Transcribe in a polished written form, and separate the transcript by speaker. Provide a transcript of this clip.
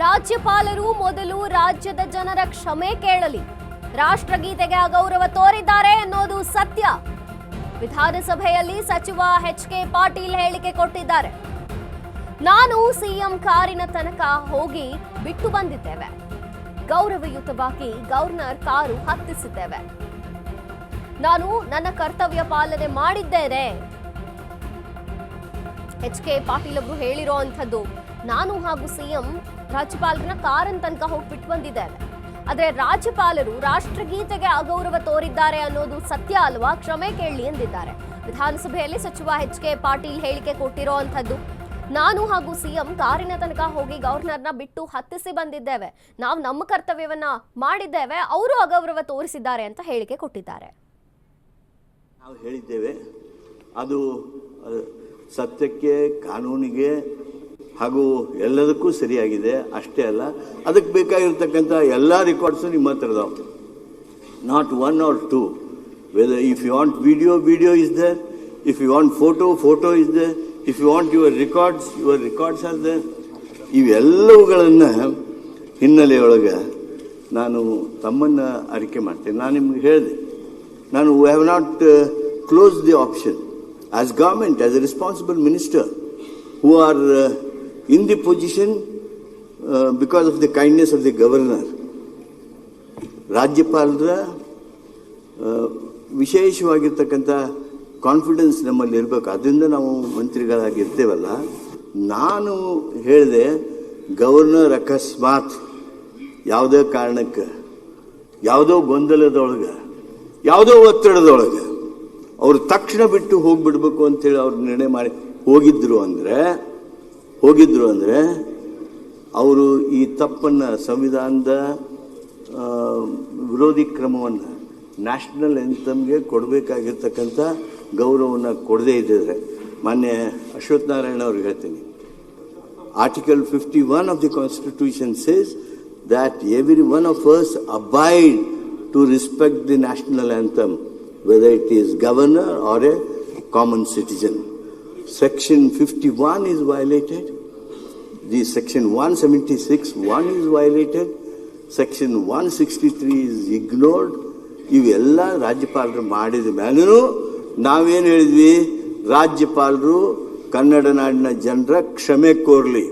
Speaker 1: ರಾಜ್ಯಪಾಲರು ಮೊದಲು ರಾಜ್ಯದ ಜನರ ಕ್ಷಮೆ ಕೇಳಲಿ. ರಾಷ್ಟ್ರಗೀತೆಗೆ ಅಗೌರವ ತೋರಿದ್ದಾರೆ ಅನ್ನೋದು ಸತ್ಯ. ವಿಧಾನಸಭೆಯಲ್ಲಿ ಸಚಿವ ಎಚ್.ಕೆ. ಪಾಟೀಲ್ ಹೇಳಿಕೆ ಕೊಟ್ಟಿದ್ದಾರೆ. ನಾನು ಸಿಎಂ ಕಾರಿನ ತನಕ ಹೋಗಿ ಬಿಟ್ಟು ಬಂದಿದ್ದೇವೆ. ಗೌರವಯುತವಾಗಿ ಗವರ್ನರ್ ಕಾರು ಹತ್ತಿಸಿದ್ದೇವೆ. ನಾನು ನನ್ನ ಕರ್ತವ್ಯ ಪಾಲನೆ ಮಾಡಿದ್ದೇನೆ. ಎಚ್.ಕೆ. ಪಾಟೀಲ್ ಅವರು ಹೇಳಿರೋ ಅಂಥದ್ದು, ನಾನು ಹಾಗೂ ಸಿಎಂ ರಾಜ್ಯಪಾಲರನ್ನ ಕಾರನ್ ತನಕ ಹೋಗಿ ಬಿಟ್ಟು ಬಂದಿದ್ದೇವೆ. ಆದ್ರೆ ರಾಜ್ಯಪಾಲರು ರಾಷ್ಟ್ರಗೀತೆಗೆ ಅಗೌರವ ತೋರಿದ್ದಾರೆ ಅನ್ನೋದು ಸತ್ಯ ಅಲ್ವಾ? ಕ್ಷಮೆ ಕೇಳಲಿ ಎಂದಿದ್ದಾರೆ. ವಿಧಾನಸಭೆಯಲ್ಲಿ ಸಚಿವ ಎಚ್.ಕೆ. ಪಾಟೀಲ್ ಹೇಳಿಕೆ ಕೊಟ್ಟಿರೋ ಅಂಥದ್ದು, ನಾನು ಹಾಗೂ ಸಿಎಂ ಕಾರಿನ ತನಕ ಹೋಗಿ ಗವರ್ನರ್ನ ಬಿಟ್ಟು ಹತ್ತಿಸಿ ಬಂದಿದ್ದೇವೆ. ನಾವು ನಮ್ಮ ಕರ್ತವ್ಯವನ್ನ ಮಾಡಿದ್ದೇವೆ, ಅವರು ಅಗೌರವ ತೋರಿಸಿದ್ದಾರೆ ಅಂತ ಹೇಳಿಕೆ ಕೊಟ್ಟಿದ್ದಾರೆ.
Speaker 2: ನಾವು ಹೇಳಿದ್ದೇವೆ, ಅದು ಸತ್ಯಕ್ಕೆ, ಕಾನೂನಿಗೆ ಹಾಗೂ ಎಲ್ಲದಕ್ಕೂ ಸರಿಯಾಗಿದೆ. ಅಷ್ಟೇ ಅಲ್ಲ, ಅದಕ್ಕೆ ಬೇಕಾಗಿರ್ತಕ್ಕಂಥ ಎಲ್ಲ ರೆಕಾರ್ಡ್ಸು ನಿಮ್ಮ ಹತ್ರ ಇದಾವೆ. Not one or two. Whether if you want video is there, if you want photo is there, if you want your records are there. ಇವೆಲ್ಲವುಗಳನ್ನು ಹಿನ್ನೆಲೆಯೊಳಗೆ ನಾನು ತಮ್ಮನ್ನು ಅರಿಕೆ ಮಾಡ್ತೇನೆ. ನಾನು ನಿಮ್ಗೆ ಹೇಳಿದೆ, ನಾನು we have not close the option as government, as a responsible minister who are in the position because of the kindness of the governor. ರಾಜ್ಯಪಾಲರ ವಿಶೇಷವಾಗಿರ್ತಕ್ಕಂಥ ಕಾನ್ಫಿಡೆನ್ಸ್ ನಮ್ಮಲ್ಲಿ ಇರಬೇಕು. ಅದರಿಂದ ನಾವು ಮಂತ್ರಿಗಳಾಗಿರ್ತೇವಲ್ಲ. ನಾನು ಹೇಳಿದೆ, ಗವರ್ನರ್ ಅಕಸ್ಮಾತ್ ಯಾವುದೇ ಕಾರಣಕ್ಕೆ, ಯಾವುದೋ ಗೊಂದಲದೊಳಗೆ, ಯಾವುದೋ ಒತ್ತಡದೊಳಗೆ ಅವರು ತಕ್ಷಣ ಬಿಟ್ಟು ಹೋಗಿಬಿಡ್ಬೇಕು ಅಂತೇಳಿ ಅವ್ರು ನಿರ್ಣಯ ಮಾಡಿ ಹೋಗಿದ್ರು ಅಂದರೆ ಅವರು ಈ ತಪ್ಪನ್ನು, ಸಂವಿಧಾನದ ವಿರೋಧಿ ಕ್ರಮವನ್ನು, ನ್ಯಾಷನಲ್ ಎಂಥಮ್ಗೆ ಕೊಡಬೇಕಾಗಿರ್ತಕ್ಕಂಥ ಗೌರವವನ್ನು ಕೊಡದೇ ಇದ್ದಿದ್ರೆ, ಮಾನ್ಯ ಅಶ್ವಥ್ ನಾರಾಯಣ ಅವ್ರಿಗೆ ಹೇಳ್ತೀನಿ, article 51 of the Constitution says that every one of us abide to respect the national anthem, whether it is governor or a common citizen. Section 51 is violated. The section 176(1) is violated. Section 163 is ignored. ಇವೆಲ್ಲ ರಾಜ್ಯಪಾಲರು ಮಾಡಿದ ಮೇಲೂ ನಾವೇನು ಹೇಳಿದ್ವಿ? ರಾಜ್ಯಪಾಲರು ಕನ್ನಡ ನಾಡಿನ ಜನರ ಕ್ಷಮೆ ಕೋರಲಿ.